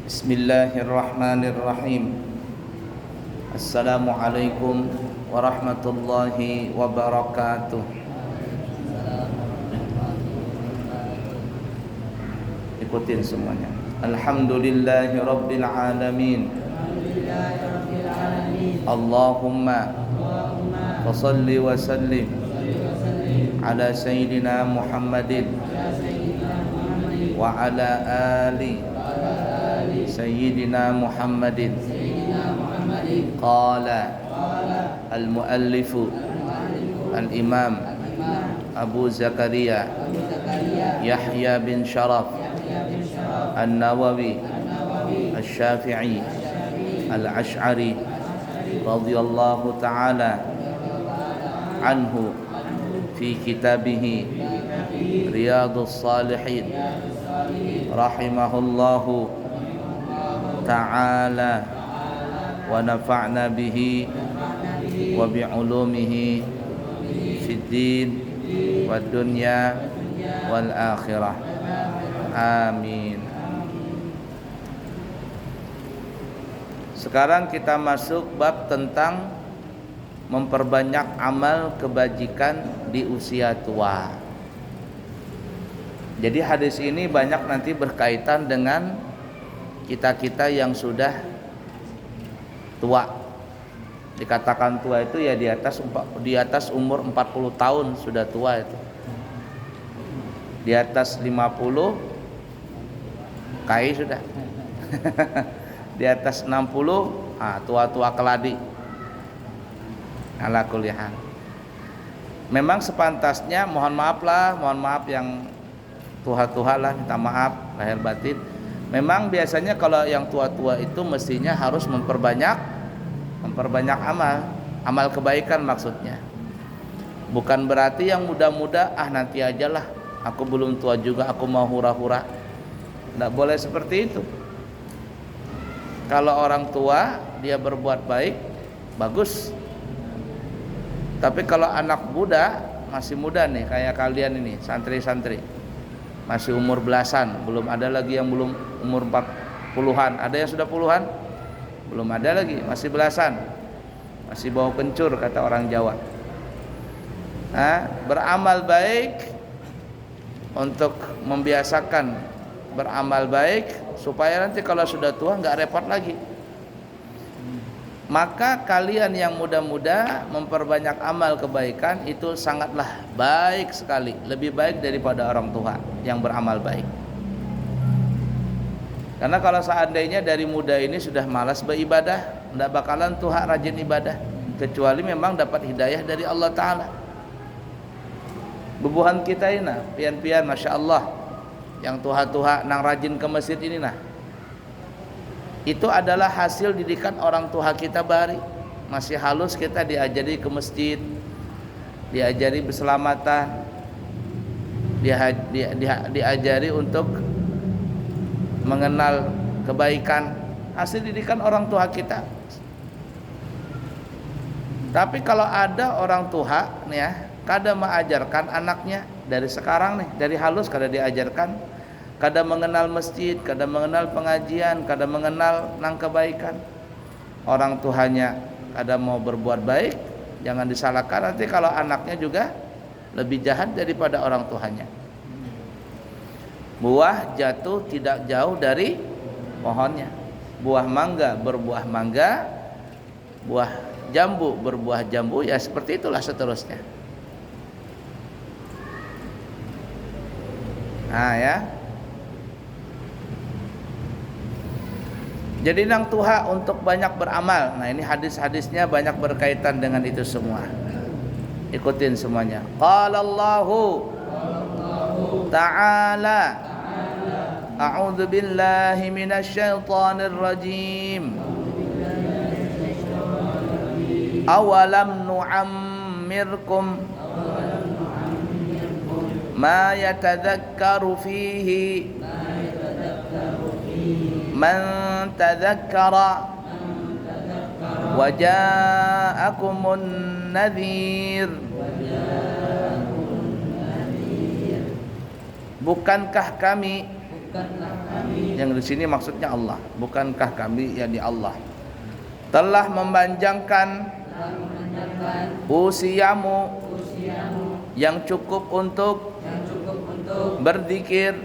Bismillahirrahmanirrahim. Assalamualaikum warahmatullahi wabarakatuh. Ikutin semuanya. Alhamdulillahi rabbil alamin. Allahumma fasalli wa sallim ala sayyidina Muhammadin wa ala ali Sayyidina Muhammadin. Qala al-muallifu al-imam Abu Zakaria Yahya bin Sharaf An-Nawawi Al-Syafi'i Al-Ash'ari radhiyallahu ta'ala anhu fi kitabihi Riyadhus Shalihin rahimahullahu ta'ala wa nafa'na bihi wa bi'ulumihi fid din wad dunya wal akhirah. Amin. Sekarang kita masuk bab tentang memperbanyak amal kebajikan di usia tua. Jadi hadis ini banyak nanti berkaitan dengan kita-kita yang sudah tua. Dikatakan tua itu ya di atas umur 40 tahun sudah tua itu. Di atas 50 kai sudah. Di atas 60 tua-tua keladi. Ala kulli hal. Memang sepantasnya mohon maaf yang tua-tua lah, minta maaf lahir batin. Memang biasanya kalau yang tua-tua itu mestinya harus memperbanyak amal kebaikan maksudnya. Bukan berarti yang muda-muda nanti ajalah, aku belum tua juga, aku mau hura-hura. Tidak boleh seperti itu. Kalau orang tua dia berbuat baik, bagus. Tapi kalau anak muda, masih muda nih kayak kalian ini, santri-santri, masih umur belasan, belum ada lagi yang belum umur 40-an. Ada yang sudah puluhan? Belum ada lagi, masih belasan. Masih bau kencur kata orang Jawa. Beramal baik untuk membiasakan beramal baik supaya nanti kalau sudah tua enggak repot lagi. Maka kalian yang muda-muda memperbanyak amal kebaikan itu sangatlah baik sekali, lebih baik daripada orang tua yang beramal baik. Karena kalau seandainya dari muda ini sudah malas beribadah, tidak bakalan tua rajin ibadah, kecuali memang dapat hidayah dari Allah Ta'ala. Bubuhan kita ini pian-pian Masya Allah, yang tua-tua nang rajin ke masjid ini itu adalah hasil didikan orang tua kita bari. Masih halus kita diajari ke masjid, diajari berselamatan, diajari untuk mengenal kebaikan, hasil didikan orang tua kita. Tapi kalau ada orang tua nih ya, kadang mengajarkan anaknya dari sekarang nih, dari halus kadang diajarkan, kadang mengenal masjid, kadang mengenal pengajian, kadang mengenal nang kebaikan. Orang tuanya kadang mau berbuat baik, jangan disalahkan nanti kalau anaknya juga lebih jahat daripada orang tuanya. Buah jatuh tidak jauh dari pohonnya. Buah mangga berbuah mangga, buah jambu berbuah jambu, ya seperti itulah seterusnya. Ya. Jadi nang tuha untuk banyak beramal. Nah ini hadis-hadisnya banyak berkaitan dengan itu semua. Ikutin semuanya. Qala Allahu Ta'ala A'udzu billahi minasy syaithanir rajim. Awalam nu'ammirkum ma yatadhakkaru fihi man tadhakkara wa ja'akumun nadhir. Bukankah kami Yang di sini maksudnya Allah, bukankah kami yakni Allah telah memanjangkan usiamu yang cukup untuk berzikir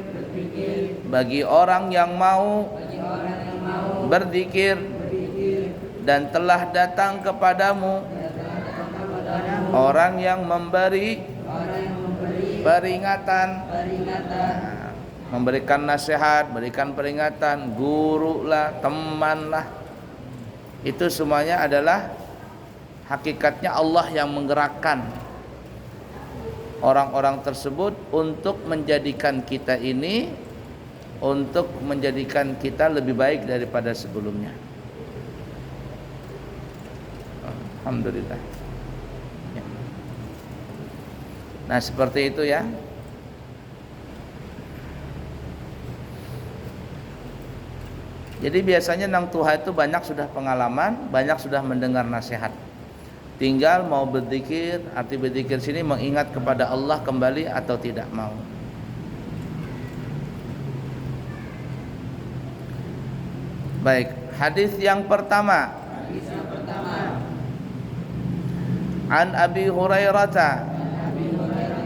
bagi orang yang mau berzikir, dan telah datang kepadamu orang yang memberi peringatan, memberikan nasihat, berikan peringatan, guru lah, teman lah. Itu semuanya adalah hakikatnya Allah yang menggerakkan orang-orang tersebut untuk menjadikan kita ini, untuk menjadikan kita lebih baik daripada sebelumnya. Alhamdulillah. Ya. Nah seperti itu ya. Jadi biasanya nang Tuhan itu banyak sudah pengalaman, banyak sudah mendengar nasihat. Tinggal mau berzikir, arti berzikir sini mengingat kepada Allah kembali atau tidak mau. Baik, hadis yang pertama. An Abi Hurairah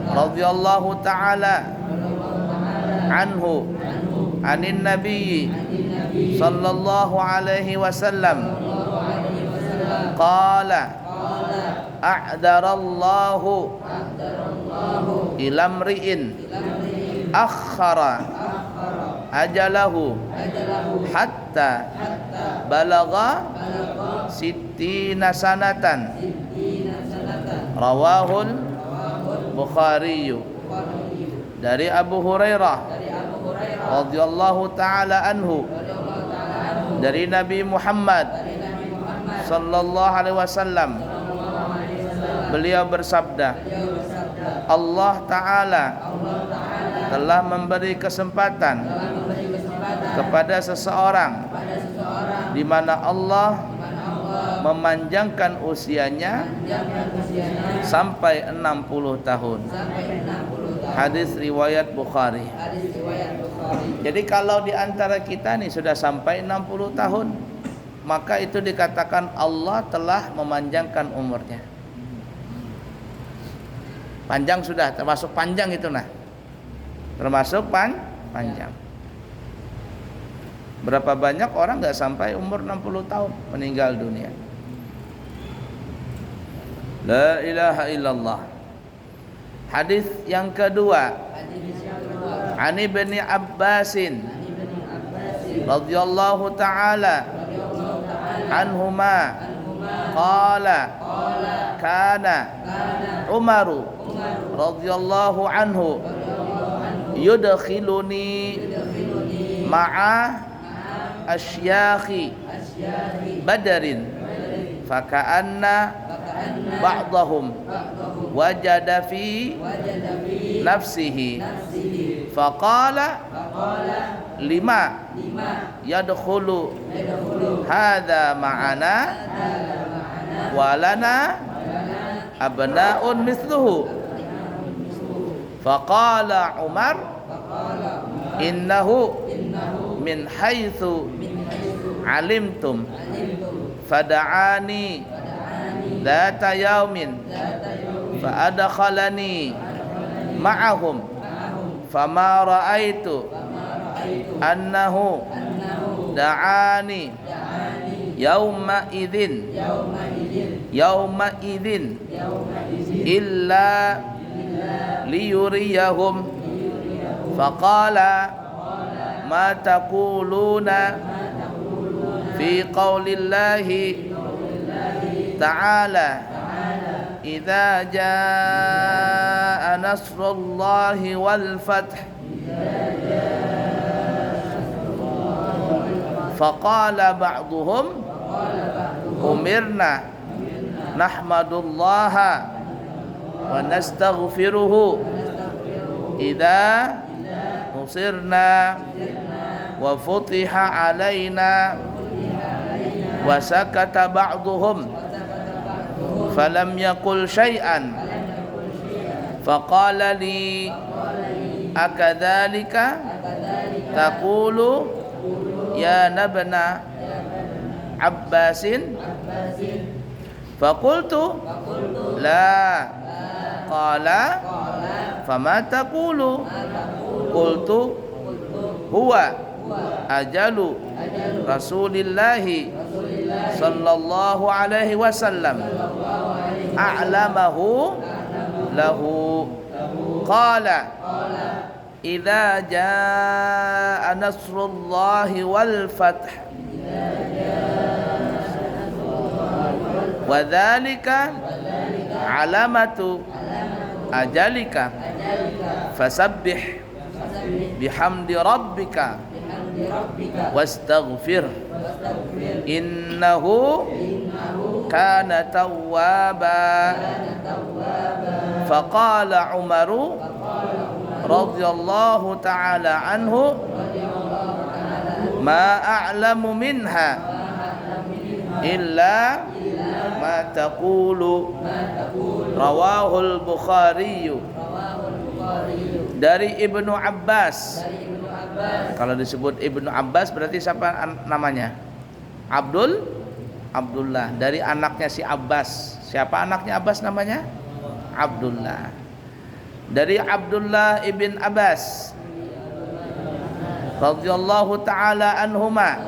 radhiyallahu taala anhu anin Nabi sallallahu alaihi wasallam qala a'darallahu ilamri'in akhara ajalahu hatta balagha sittina sanatan rawahul Bukhari. Dari Abu Hurairah radhiyallahu taala anhu, dari Nabi Muhammad sallallahu alaihi wasallam, beliau bersabda, Allah taala telah memberi kesempatan kepada seseorang di mana Allah memanjangkan usianya sampai 60 tahun. Hadis riwayat Bukhari. Jadi kalau di antara kita nih sudah sampai 60 tahun, maka itu dikatakan Allah telah memanjangkan umurnya. Panjang sudah, termasuk panjang itu nah. Termasuk panjang. Berapa banyak orang enggak sampai umur 60 tahun meninggal dunia. La ilaha illallah. Hadis yang kedua, Ani bin Abbasin radhiyallahu taala anhuma qala kana Umaru radhiyallahu anhu yudkhiluni ma'a asyakhi Badarin faka'anna ba'dahum wajada fi nafsihi faqala lima yadkhulu hadha ma'ana walana abna'un mithluhu faqala Umar innahu min haitsu alimtum fada'ani dhata yaumin fa'adkhalani ma'ahum fama ra'aitu annahu da'ani yawma idzin illa liyuriyahum faqala ma taquluna fi qaulillahi ta'ala idza jaa nasrullahi wal fath faqala ba'duhum umirna nahmadullaha wa nastaghfiruhu idza nusirna wa futiha alaina wa sakata ba'duhum falam yaqul syai'an faqala li akadzalika taqulu ya nabna Abbasin? Faqultu la. Qala fama taqulu? Qultu huwa ajalu Rasulillahi sallallahu alaihi wasallam a'lamahu lahu. Qala idza jaa nasrullahi wal fath wa dzalika alamatu ajalika fasabbih bihamdi rabbika wastaghfir innahu kana tawwaba. Faqala Umaru radhiyallahu ta'ala anhu ma a'lamu minha illa ma taqulu. Rawahul Bukhari. Dari Ibnu Abbas. Kalau disebut Ibnu Abbas berarti siapa namanya? Abdullah. Dari anaknya si Abbas. Siapa anaknya Abbas namanya? Abdullah. Dari Abdullah ibn Abbas radhiyallahu ta'ala anhuma.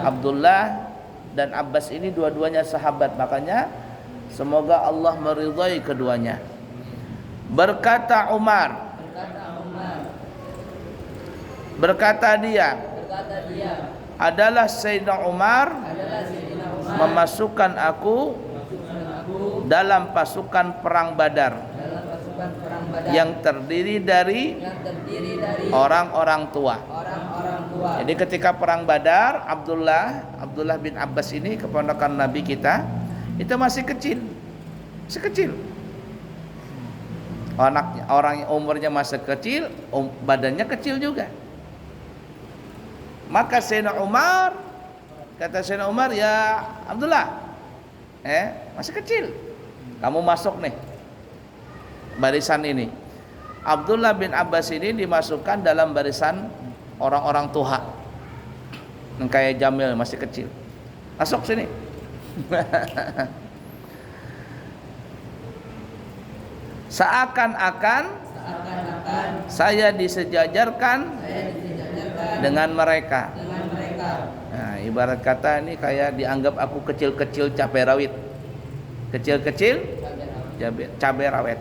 Abdullah dan Abbas ini dua-duanya sahabat, makanya semoga Allah meridhai keduanya. Berkata Umar, berkata dia, adalah Sayyidina Umar memasukkan aku dalam pasukan perang Badar yang terdiri dari orang-orang tua. Jadi ketika perang Badar, Abdullah bin Abbas ini keponakan Nabi kita itu masih kecil. Orang yang umurnya masih kecil, badannya kecil juga. Maka Sayyidina Umar, kata Sayyidina Umar, ya Abdullah, masih kecil, kamu masuk nih barisan ini. Abdullah bin Abbas ini dimasukkan dalam barisan orang-orang tua yang kayak Jamil masih kecil. Masuk sini. Seakan-akan saya disejajarkan dengan mereka. Nah, ibarat kata ini kayak dianggap aku kecil-kecil cabai rawit. Kecil-kecil cabai rawit.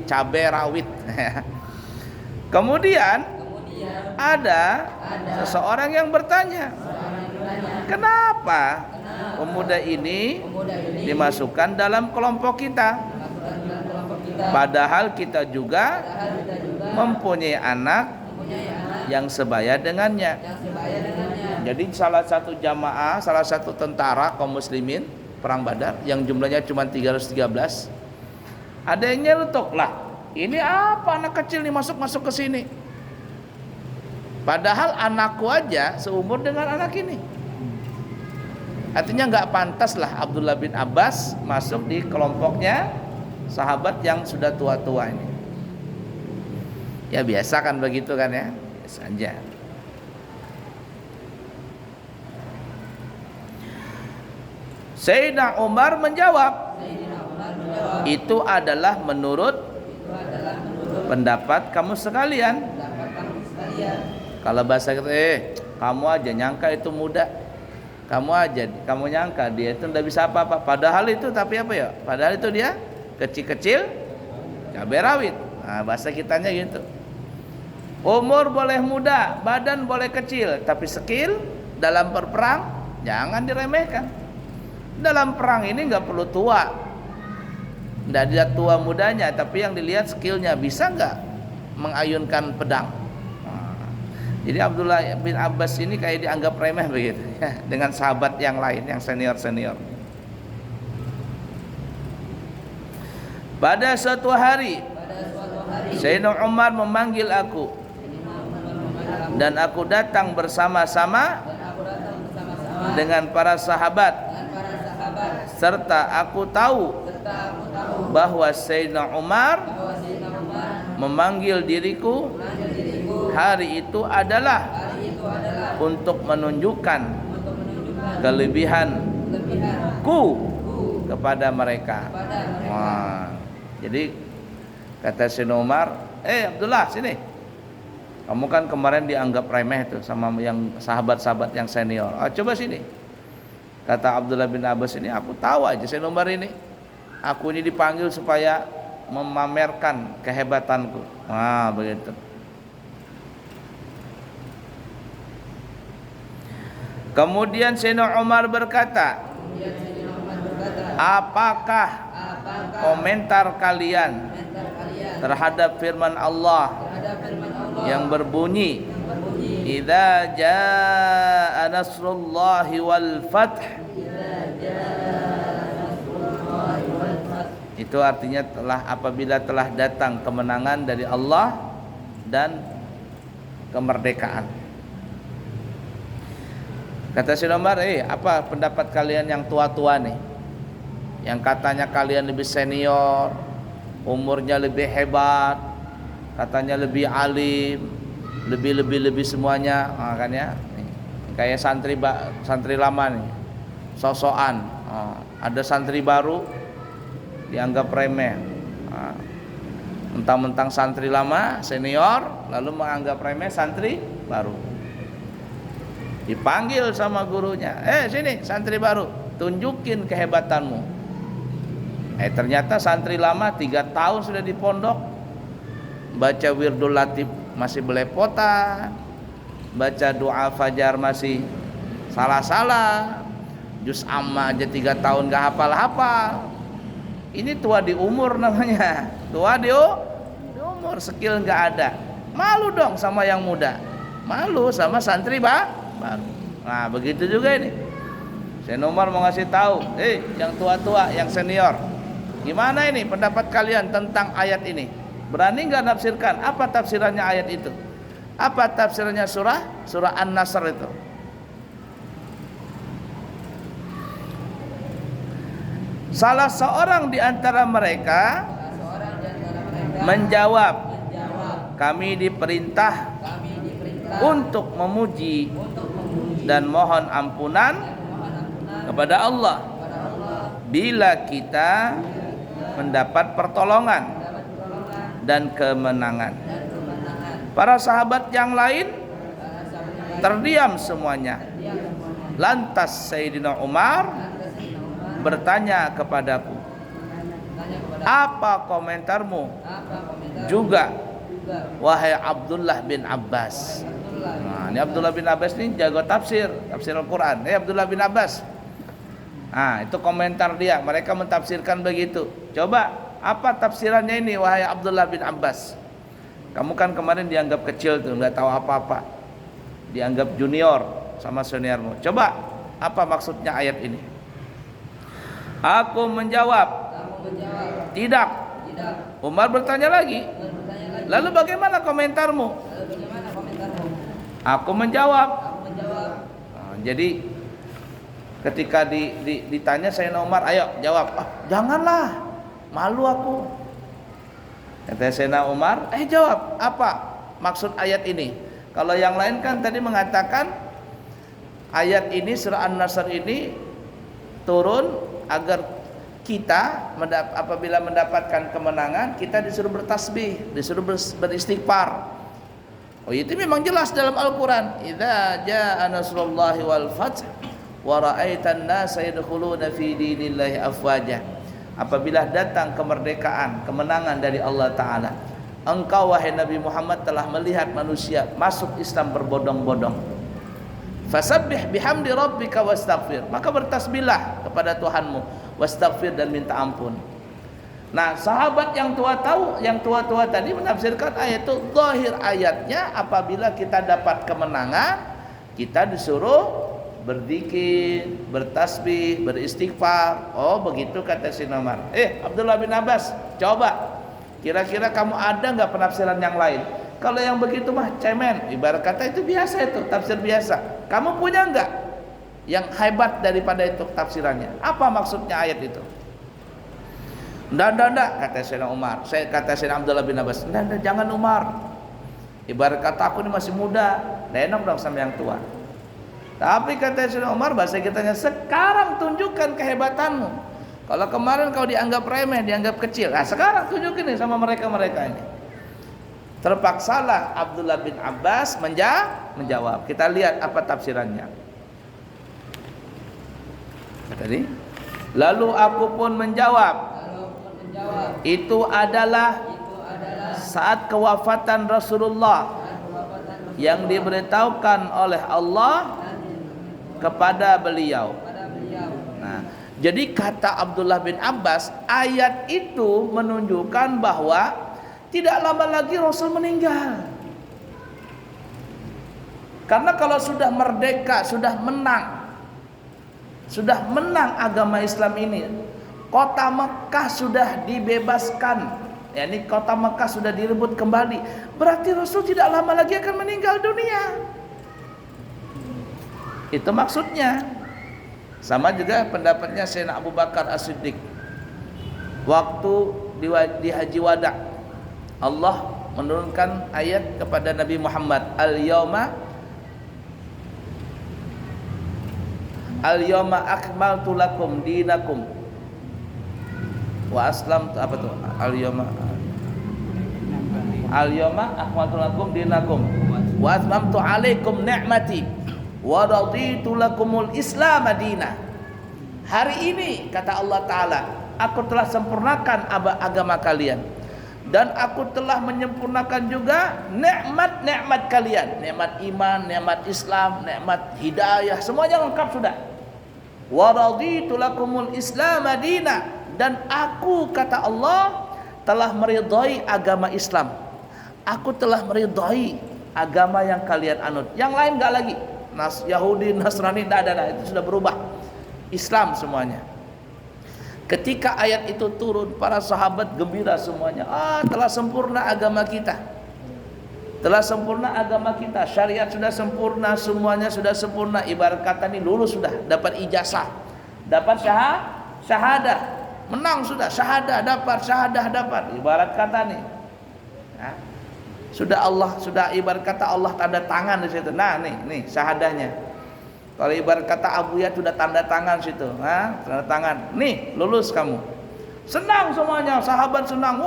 Cabai rawit. Kemudian ada seseorang yang bertanya, kenapa pemuda ini dimasukkan dalam kelompok kita? Padahal kita juga mempunyai anak yang sebaya dengannya. Jadi salah satu jamaah, salah satu tentara kaum muslimin perang Badar yang jumlahnya cuma 313, ada yang nyelutuk, lah ini apa anak kecil nih masuk ke sini? Padahal anakku aja seumur dengan anak ini. Artinya nggak pantas lah Abdullah bin Abbas masuk di kelompoknya sahabat yang sudah tua-tua ini. Ya biasa kan begitu kan ya, biasa aja. Sayyidina Umar menjawab, itu adalah menurut pendapat kamu sekalian. Kalau bahasa kita, kamu aja nyangka itu muda, kamu nyangka dia itu tidak bisa apa-apa. Padahal itu tapi apa ya? Padahal itu dia kecil-kecil cabai rawit. Nah, bahasa kitanya gitu. Umur boleh muda, badan boleh kecil, tapi skill dalam berperang jangan diremehkan. Dalam perang ini nggak perlu tua, nggak dilihat tua mudanya, tapi yang dilihat skillnya, bisa nggak mengayunkan pedang. Jadi Abdullah bin Abbas ini kayak dianggap remeh begitu ya, dengan sahabat yang lain yang senior. Pada suatu hari Sayyidina Umar memanggil aku dan aku datang bersama-sama dengan para sahabat, serta aku tahu bahwa Sayyidina Umar memanggil diriku hari itu adalah untuk menunjukkan kelebihanku kepada mereka. Wah. Jadi kata Sayyidina Umar, Abdullah sini. Kamu kan kemarin dianggap remeh tuh sama yang sahabat-sahabat yang senior. Coba sini. Kata Abdullah bin Abbas ini, aku tahu aja Sayyidina Umar ini. Aku ini dipanggil supaya memamerkan kehebatanku. Wah, begitu. Kemudian Sayyidina Umar berkata, apakah komentar kalian terhadap firman Allah yang berbunyi, idza jaa nasrullahi wal fath? Itu artinya apabila telah datang kemenangan dari Allah dan kemerdekaan. Kata Sayyidina Umar, apa pendapat kalian yang tua-tua nih, yang katanya kalian lebih senior, umurnya lebih hebat, katanya lebih alim, lebih semuanya, makanya kayak santri lama nih, sosokan. Ada santri baru dianggap remeh. Mentang-mentang santri lama senior, lalu menganggap remeh santri baru. Dipanggil sama gurunya, sini santri baru, tunjukin kehebatanmu. Ternyata santri lama 3 tahun sudah di pondok, baca wirdul latif masih belepotan, baca doa fajar masih salah-salah, juz amma aja 3 tahun gak hafal-hafal. Ini tua di umur namanya, tua di umur, skill gak ada. Malu dong sama yang muda, malu sama santri baru. Nah begitu juga ini. Sayyidina Umar mau ngasih tahu, yang tua-tua, yang senior, gimana ini pendapat kalian tentang ayat ini? Berani nggak nafsirkan? Apa tafsirannya ayat itu? Apa tafsirannya surah An-Nasr itu? Salah seorang di antara mereka menjawab, kami diperintah untuk memuji dan mohon ampunan kepada Allah bila kita mendapat pertolongan dan kemenangan. Para sahabat yang lain terdiam semuanya. Lantas Sayyidina Umar bertanya kepadaku, apa komentarmu juga wahai Abdullah bin Abbas? Nah, ini Abdullah bin Abbas ini jago tafsir Al-Quran. Abdullah bin Abbas. Nah, itu komentar dia. Mereka mentafsirkan begitu. Coba, apa tafsirannya ini wahai Abdullah bin Abbas? Kamu kan kemarin dianggap kecil tuh, nggak tahu apa-apa, dianggap junior sama seniormu. Coba, apa maksudnya ayat ini? Aku menjawab, tidak. Umar bertanya lagi, lalu bagaimana komentarmu? Aku menjawab. Jadi ketika ditanya Sayyidina Umar, ayo jawab. Janganlah, malu aku. Kata Sayyidina Umar, jawab, apa maksud ayat ini? Kalau yang lain kan tadi mengatakan ayat ini, surah An-Nasr ini turun agar kita apabila mendapatkan kemenangan, kita disuruh bertasbih, disuruh beristighfar. Itu memang jelas dalam Al-Quran. Idza jaa nasrullahi wal fath wa ra'aitan nasa yadkhuluna fi dinillahi afwaja. Apabila datang kemerdekaan, kemenangan dari Allah Ta'ala, engkau wahai Nabi Muhammad telah melihat manusia masuk Islam berbondong-bondong. Fasabbih bihamdi rabbika wastaghfir. Maka bertasbihlah kepada Tuhanmu, wastaghfir, dan minta ampun. Nah, sahabat yang tua-tua tadi menafsirkan ayat itu, zahir ayatnya apabila kita dapat kemenangan, kita disuruh berzikir, bertasbih, beristighfar. Begitu kata Sayyidina Umar. Abdullah bin Abbas, coba kira-kira kamu ada enggak penafsiran yang lain? Kalau yang begitu mah cemen, ibarat kata itu biasa, itu tafsir biasa. Kamu punya enggak yang hebat daripada itu tafsirannya? Apa maksudnya ayat itu? Nggak, kata Sayyidina Umar. Kata Sayyidina Abdullah bin Abbas, nggak, jangan Umar. Ibarat kata aku ini masih muda, enak dong sama yang tua. Tapi kata Sayyidina Umar, bahasa kitanya, sekarang tunjukkan kehebatanmu. Kalau kemarin kau dianggap remeh, dianggap kecil, nah sekarang tunjukin nih sama mereka-mereka ini. Terpaksalah Abdullah bin Abbas menjawab. Kita lihat apa tafsirannya. Tadi, lalu aku pun menjawab, itu adalah saat kewafatan Rasulullah yang diberitahukan oleh Allah kepada beliau. Nah, jadi kata Abdullah bin Abbas, ayat itu menunjukkan bahwa tidak lama lagi Rasul meninggal. Karena kalau sudah merdeka, sudah menang agama Islam ini, kota Mekah sudah dibebaskan, yakni kota Mekah sudah direbut kembali, berarti Rasul tidak lama lagi akan meninggal dunia. Itu maksudnya. Sama juga pendapatnya Sayyidina Abu Bakar As-Siddiq. Waktu di Haji Wada, Allah menurunkan ayat kepada Nabi Muhammad, Al-yawma akmaltu lakum dinakum wa aslamtu, apa tuh? Al-yawma akmaltu lakum dinakum wa atmamtu alaikum ni'mati wa raditu lakumul Islam madina. Hari ini kata Allah Ta'ala, aku telah sempurnakan agama kalian, dan aku telah menyempurnakan juga nikmat-nikmat kalian, nikmat iman, nikmat Islam, nikmat hidayah, semuanya lengkap sudah. Wa raditu lakumul Islam madina, dan aku kata Allah telah meridhai agama Islam. Aku telah meridhai agama yang kalian anut. Yang lain enggak lagi. Yahudi, Nasrani, tidak ada, itu sudah berubah. Islam semuanya. Ketika ayat itu turun, para sahabat gembira semuanya. Telah sempurna agama kita. Telah sempurna agama kita. Syariat sudah sempurna, semuanya sudah sempurna. Ibarat kata ini lulus sudah, dapat ijazah, dapat syahadah, menang sudah, syahadah dapat. Ibarat kata nih. Sudah ibarat kata Allah tanda tangan di situ. Nah, nih syahadahnya. Kalau ibarat kata Abu Yad sudah tanda tangan situ, tanda tangan. Nih, lulus kamu. Senang semuanya, sahabat senang.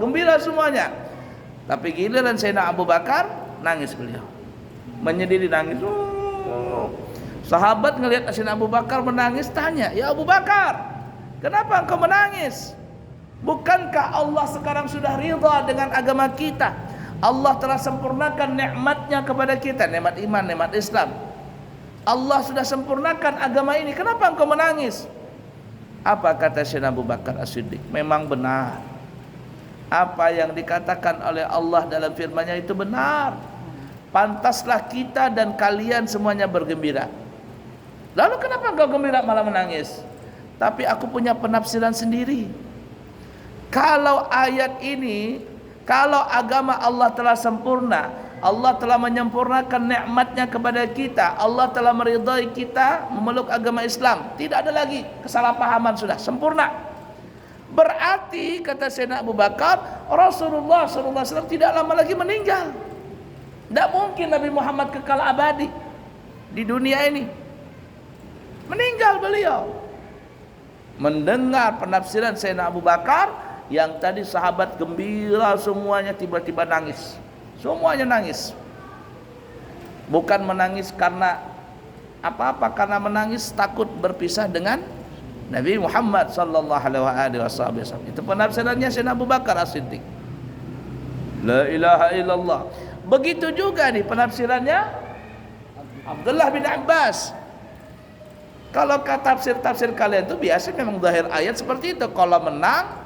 Gembira semuanya. Tapi giliran Sayyidina Abu Bakar, nangis beliau. Menyendiri nangis. Sahabat ngelihat Sayyidina Abu Bakar menangis, tanya, "Ya Abu Bakar, kenapa engkau menangis? Bukankah Allah sekarang sudah ridha dengan agama kita? Allah telah sempurnakan nikmatnya kepada kita, nikmat iman, nikmat Islam. Allah sudah sempurnakan agama ini, kenapa engkau menangis?" Apa kata Sayyidina Abu Bakar As-Siddiq? Memang benar. Apa yang dikatakan oleh Allah dalam firman-Nya itu benar. Pantaslah kita dan kalian semuanya bergembira. Lalu kenapa engkau gembira malah menangis? Tapi aku punya penafsiran sendiri. Kalau ayat ini, kalau agama Allah telah sempurna, Allah telah menyempurnakan nikmatnya kepada kita, Allah telah meridai kita memeluk agama Islam, tidak ada lagi kesalahpahaman, sudah sempurna. Berarti kata Sayyidina Abu Bakar, Rasulullah SAW tidak lama lagi meninggal. Tidak mungkin Nabi Muhammad kekal abadi di dunia ini. Meninggal beliau. Mendengar penafsiran Sayyidina Abu Bakar, yang tadi sahabat gembira semuanya tiba-tiba nangis. Semuanya nangis. Bukan menangis karena apa-apa, karena menangis takut berpisah dengan Nabi Muhammad sallallahu alaihi wasallam. Itu penafsirannya Sayyidina Abu Bakar As-Siddiq. La ilaha illallah. Begitu juga nih penafsirannya Abdullah bin Abbas. Kalau kata tafsir kalian itu biasa memang zahir ayat seperti itu. Kalau menang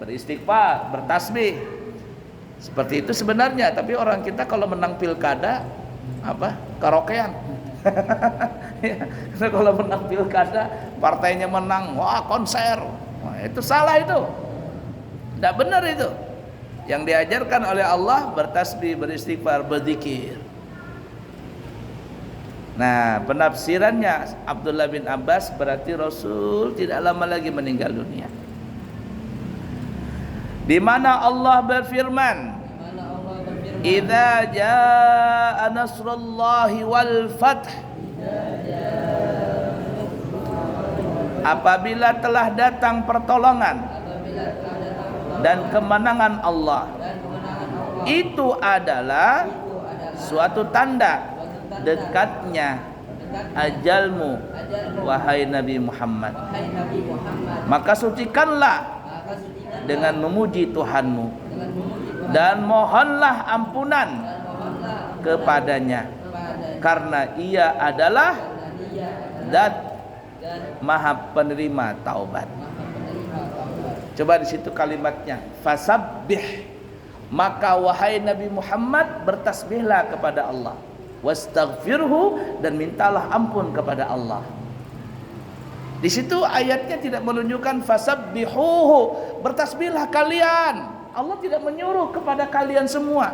beristighfar, bertasbih. Seperti itu sebenarnya, tapi orang kita kalau menang pilkada karaokean. Kalau menang pilkada, partainya menang, konser. Itu salah itu. Tidak benar itu. Yang diajarkan oleh Allah bertasbih, beristighfar, berzikir. Nah, penafsirannya Abdullah bin Abbas berarti Rasul tidak lama lagi meninggal dunia. Di mana Allah berfirman, idza jaa nasrullahi wal fath, apabila telah datang pertolongan dan kemenangan Allah. Itu adalah suatu tanda dekatnya ajalmu, wahai Nabi Muhammad. Maka sucikanlah dengan memuji Tuhanmu dan mohonlah ampunan kepadanya, karena Ia adalah Zat Maha penerima taubat. Coba di situ kalimatnya, fasabbih. Maka wahai Nabi Muhammad, bertasbihlah kepada Allah, wastaghfirhu, dan mintalah ampun kepada Allah. Di situ ayatnya tidak menunjukkan fasabbihuhu, bertasbihlah kalian. Allah tidak menyuruh kepada kalian semua,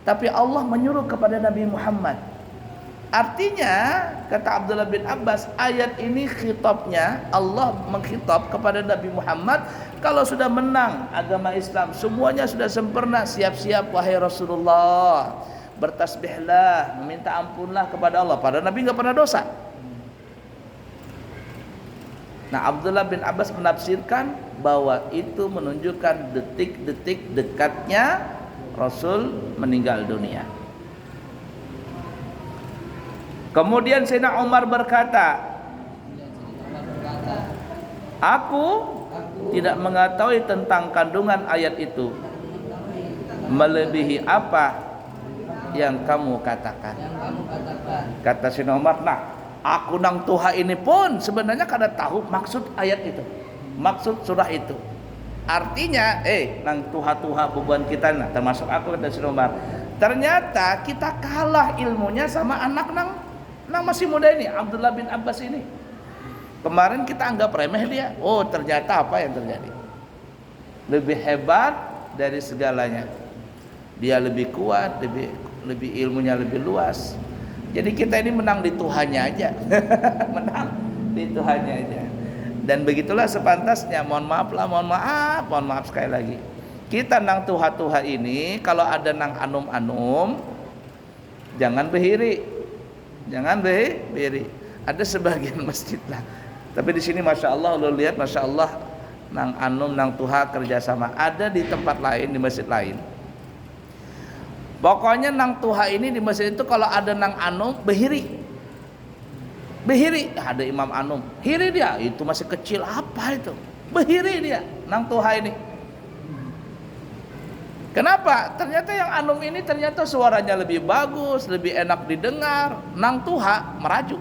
tapi Allah menyuruh kepada Nabi Muhammad. Artinya, kata Abdullah bin Abbas, ayat ini khitabnya Allah mengkhitab kepada Nabi Muhammad. Kalau sudah menang agama Islam, semuanya sudah sempurna, siap-siap wahai Rasulullah, bertasbihlah, meminta ampunlah kepada Allah. Padahal Nabi nggak pernah dosa. Nah, Abdullah bin Abbas menafsirkan bahwa itu menunjukkan detik-detik dekatnya Rasul meninggal dunia. Kemudian Sayyidina Umar berkata, aku tidak mengetahui tentang kandungan ayat itu melebihi apa yang kamu katakan. Kata Sayyidina Umar, nah aku nang tuha ini pun sebenarnya kada tahu maksud ayat itu, maksud surah itu. Artinya, nang tuha-tuha beban kita, nah, termasuk aku, kata Sayyidina Umar, ternyata kita kalah ilmunya sama anak nang masih muda ini, Abdullah bin Abbas ini. Kemarin kita anggap remeh dia. Oh, ternyata apa yang terjadi? Lebih hebat dari segalanya. Dia lebih kuat, lebih ilmunya lebih luas. Jadi kita ini menang di Tuhannya aja. Menang di Tuhannya aja. Dan begitulah sepantasnya. Mohon maaf sekali lagi. Kita nang tuha-tuha ini, kalau ada nang anum-anum, jangan behiri. Jangan beri. Ada sebagian masjid lah. Tapi di sini masya Allah, lo lihat masya Allah, nang anum, nang tuha kerjasama. Ada di tempat lain, di masjid lain. Pokoknya nang tuha ini di masjid itu kalau ada nang anum, behiri. Ada imam anum, hiri dia. Itu masih kecil, apa itu? Behiri dia, nang tuha ini. Kenapa? Ternyata yang anum ini ternyata suaranya lebih bagus, lebih enak didengar. Nang tuha meraju.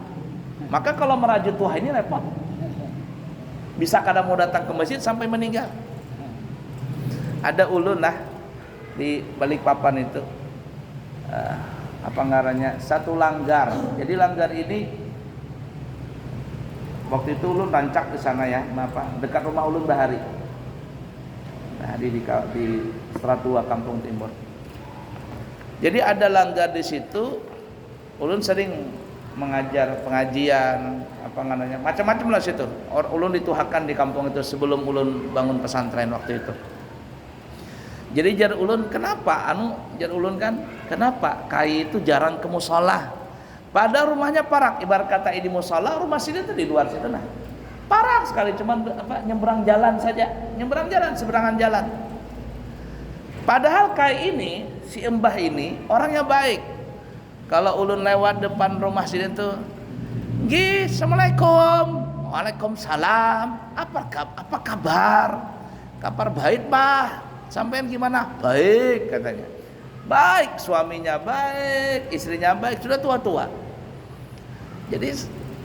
Maka kalau meraju tuha ini repot. Bisa kadang mau datang ke masjid sampai meninggal. Ada ulun lah di Balikpapan itu, apa ngarannya, satu langgar. Jadi langgar ini waktu itu ulun rancak di sana ya, dekat rumah ulun Bahari. Nah, di Stratua Kampung Timur. Jadi ada langgar di situ. Ulun sering mengajar pengajian, apa namanya, macam-macam lah situ. Ulun dituhakan di kampung itu sebelum ulun bangun pesantren waktu itu. Jadi jar ulun kenapa? Jar ulun kan, kenapa Kai itu jarang ke musola? Pada rumahnya parak, ibarat kata ini musola, rumah sini tuh di luar situ nah. Parah sekali, cuman nyebrang jalan saja, seberangan jalan. Padahal Kai ini, si Embah ini orangnya baik. Kalau ulun lewat depan rumah sini tuh, "Gi, assalamualaikum." "Waalaikumsalam. Apa kabar?" "Kabar baik, Pak. Sampean gimana?" "Baik," katanya. Baik, suaminya baik, istrinya baik, sudah tua-tua. Jadi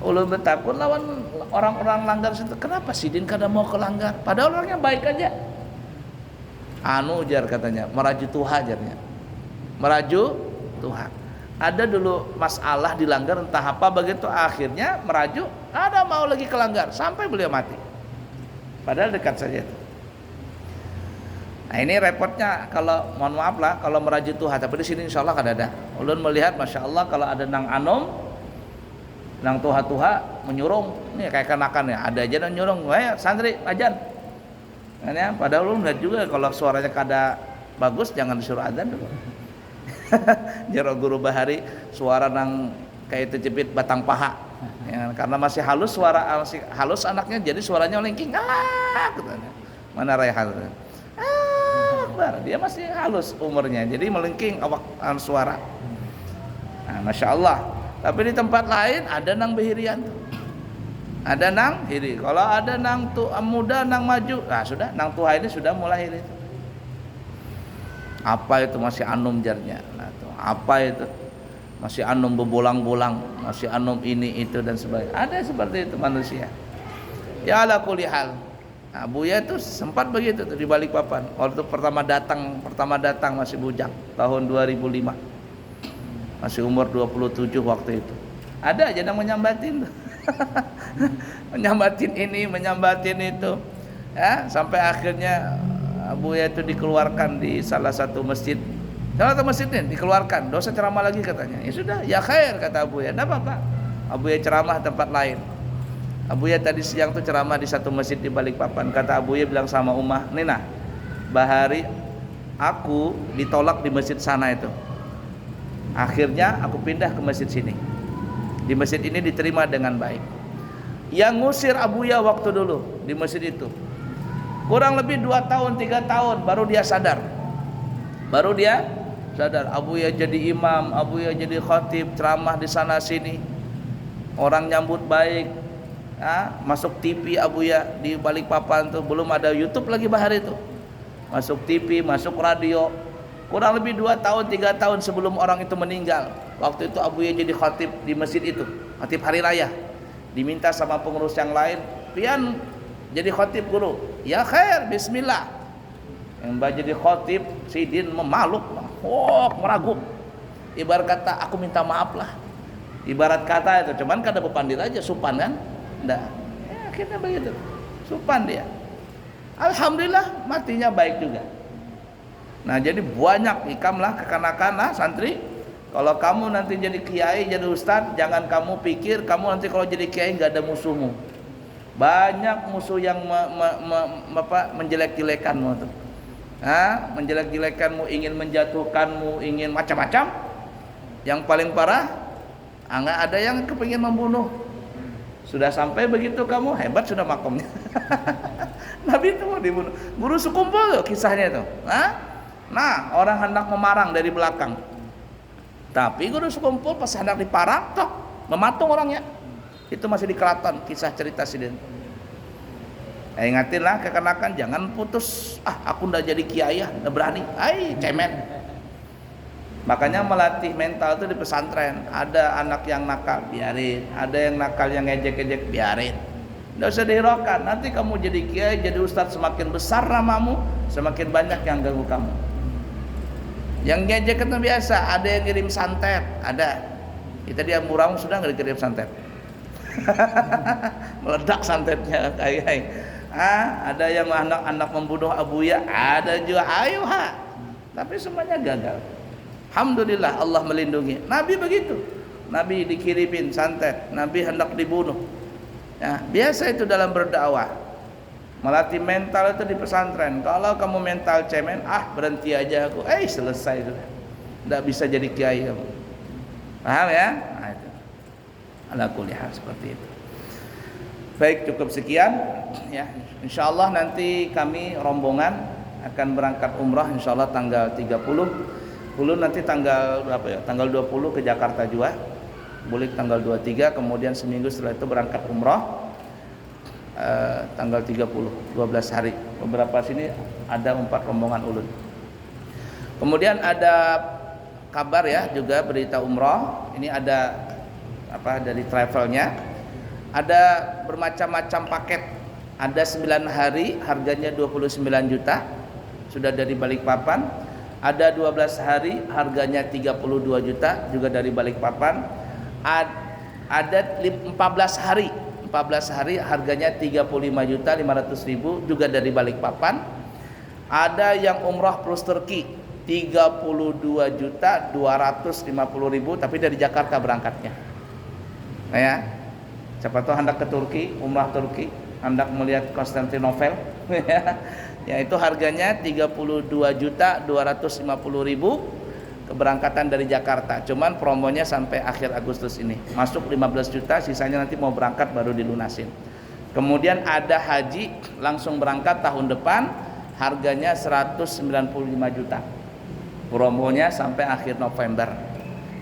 ulun bertakun lawan orang-orang langgar situ. Kenapa Sidin kada mau ke langgar? Padahal orangnya baik aja. Jar katanya, meraju Tuhan jarnya. Meraju Tuhan. Ada dulu masalah di langgar entah apa, begitu akhirnya meraju, ada mau lagi ke langgar sampai beliau mati. Padahal dekat saja itu. Nah ini repotnya kalau mohon maaf lah kalau meraju Tuhan, tapi di sini insya Allah kada ada. Ulun melihat masya Allah kalau ada nang anom, nang tuha-tuha menyurung, nih kayak kanakan ya, ada aja nang nyurung, santri ajan. Ya, padahal ulun lihat juga kalau suaranya kada bagus jangan disuruh adzan dulu. Jero guru bahari suara nang kayak terjepit batang paha. Ya, karena masih halus masih halus anaknya, jadi suaranya lengking. Katanya. Mana Raihan? Dia masih halus umurnya, jadi melengking awak suara. Nah, Masya Allah. Tapi di tempat lain ada nang behirian tuh. Ada nang hiri. Kalau ada nang muda nang maju, nah sudah nang tua ini sudah mulai hiri. Apa itu masih anum jarnya? Nah, tuh, apa itu? Masih anum berbolang-bolang, masih anum ini itu dan sebagainya. Ada seperti itu manusia. Ya ala kulli hal. Nah, Buya itu sempat begitu tuh di Balikpapan. Waktu pertama datang masih bujang tahun 2005. Masih umur 27 waktu itu. Ada aja yang menyambatin tuh. Menyambatin ini, menyambatin itu. Ya, sampai akhirnya Buya itu dikeluarkan di salah satu masjid. Salah satu masjid ini dikeluarkan, dosa ceramah lagi katanya. Ya sudah, ya khair kata Buya. Enggak apa-apa. Buya ceramah tempat lain. Buya tadi siang tuh ceramah di satu masjid di Balikpapan. Kata Buya bilang sama Umah, Nina, bahari aku ditolak di masjid sana itu. Akhirnya aku pindah ke masjid sini. Di masjid ini diterima dengan baik. Yang ngusir Buya waktu dulu di masjid itu, kurang lebih 2 tahun 3 tahun baru dia sadar. Baru dia sadar. Buya jadi imam, Buya jadi khatib, ceramah di sana sini. Orang nyambut baik. Masuk TV Buya di Balikpapan tuh, belum ada YouTube lagi bahari itu. Masuk TV, masuk radio. Kurang lebih 2 tahun 3 tahun sebelum orang itu meninggal. Waktu itu Buya jadi khatib di masjid itu, khatib hari raya. Diminta sama pengurus yang lain, pian jadi khatib guru. Ya khair, bismillah. Yang mbak jadi khatib, sidin memaluk, meragup. Ibarat kata aku minta maaf lah. Ibarat kata itu, cuman kada berpandit aja, supan kan? Nggak, ya, akhirnya begitu, supan dia. Alhamdulillah matinya baik juga. Nah jadi banyak ikamlah kekanakan santri. Kalau kamu nanti jadi kiai, jadi ustadz, jangan kamu pikir kamu nanti kalau jadi kiai nggak ada musuhmu. Banyak musuh yang menjelek-jelekanmu tuh. Menjelek-jelekanmu, ingin menjatuhkanmu, ingin macam-macam. Yang paling parah, nggak ada yang kepingin membunuh. Sudah sampai begitu kamu hebat sudah makomnya. Nabi itu mau dibunuh. Guru sekumpul tuh kisahnya itu. Nah, orang hendak memarang dari belakang. Tapi guru sekumpul pas hendak diparang, tok mematung orangnya. Itu masih di Keraton, kisah cerita sidin. Ingatinlah kekanakan, jangan putus. Aku ndak jadi kiai, ndak berani. Cemen. Makanya melatih mental itu di pesantren. Ada anak yang nakal, biarin. Ada yang nakal yang ngejek-ngejek, biarin. Nggak usah dihiraukan. Nanti kamu jadi kiai, jadi ustadz, semakin besar namamu, semakin banyak yang ganggu kamu. Yang ngejek itu biasa. Ada yang kirim santet, ada. Kita dia murah sudah nggak dikirim santet. Meledak santetnya, ada yang anak-anak membunuh Buya, ada juga. Ayo tapi semuanya gagal. Alhamdulillah Allah melindungi. Nabi begitu. Nabi dikirimin santet, Nabi hendak dibunuh. Ya, biasa itu dalam berdakwah. Melatih mental itu di pesantren. Kalau kamu mental cemen, berhenti aja aku. Selesai sudah. Enggak bisa jadi kiai kamu. Paham ya? Nah, itu. Ala kulli hal seperti itu. Baik, cukup sekian ya. Insyaallah nanti kami rombongan akan berangkat umrah insyaallah tanggal 30. Nanti tanggal berapa ya? Tanggal 20 ke Jakarta juga. Boleh tanggal 23, kemudian seminggu setelah itu berangkat umrah. Tanggal 30, 12 hari. Beberapa sini ada 4 rombongan ulun. Kemudian ada kabar ya, juga berita umrah. Ini ada dari travelnya. Ada bermacam-macam paket. Ada 9 hari, harganya 29 juta. Sudah dari Balikpapan. Ada 12 hari, harganya 32 juta, juga dari Balikpapan. Ada 14 hari, harganya 35.500.000, juga dari Balikpapan. Ada yang umrah plus Turki, 32.250.000, tapi dari Jakarta berangkatnya. Nah ya, siapa tahu hendak ke Turki, umrah Turki, hendak melihat Konstantinopel. Yaitu harganya 32.250.000. keberangkatan dari Jakarta. Cuman promonya sampai akhir Agustus ini. Masuk 15 juta, sisanya nanti mau berangkat baru dilunasin. Kemudian ada haji langsung berangkat tahun depan, harganya 195 juta. Promonya sampai akhir November.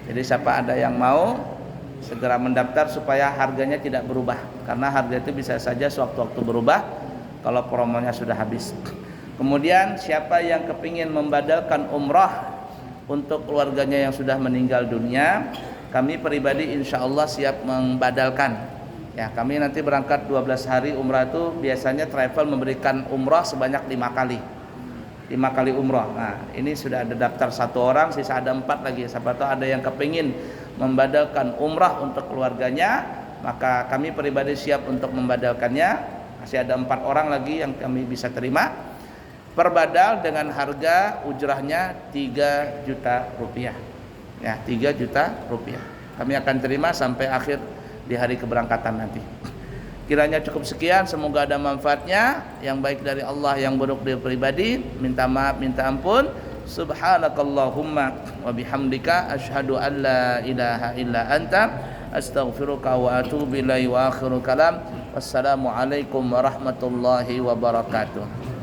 Jadi siapa ada yang mau segera mendaftar supaya harganya tidak berubah, karena harga itu bisa saja sewaktu-waktu berubah kalau promonya sudah habis. Kemudian siapa yang kepingin membadalkan umrah untuk keluarganya yang sudah meninggal dunia, kami pribadi insya Allah siap membadalkan. Ya, kami nanti berangkat 12 hari umrah itu biasanya travel memberikan umrah sebanyak 5 kali. 5 kali umrah. Nah, ini sudah ada daftar 1 orang, sisa ada 4 lagi. Siapa tahu ada yang kepingin membadalkan umrah untuk keluarganya, maka kami pribadi siap untuk membadalkannya. Masih ada 4 orang lagi yang kami bisa terima. Perbadal dengan harga ujrahnya 3 juta rupiah. Ya, 3 juta rupiah. Kami akan terima sampai akhir di hari keberangkatan nanti. Kiranya cukup sekian, semoga ada manfaatnya, yang baik dari Allah, yang buruk dari pribadi. Minta maaf, minta ampun. Subhanakallahumma wa bihamdika asyhadu an la ilaha illa anta astaghfiruka wa atubu ilaik wa akhiru kalam. Wassalamu alaikum warahmatullahi wabarakatuh.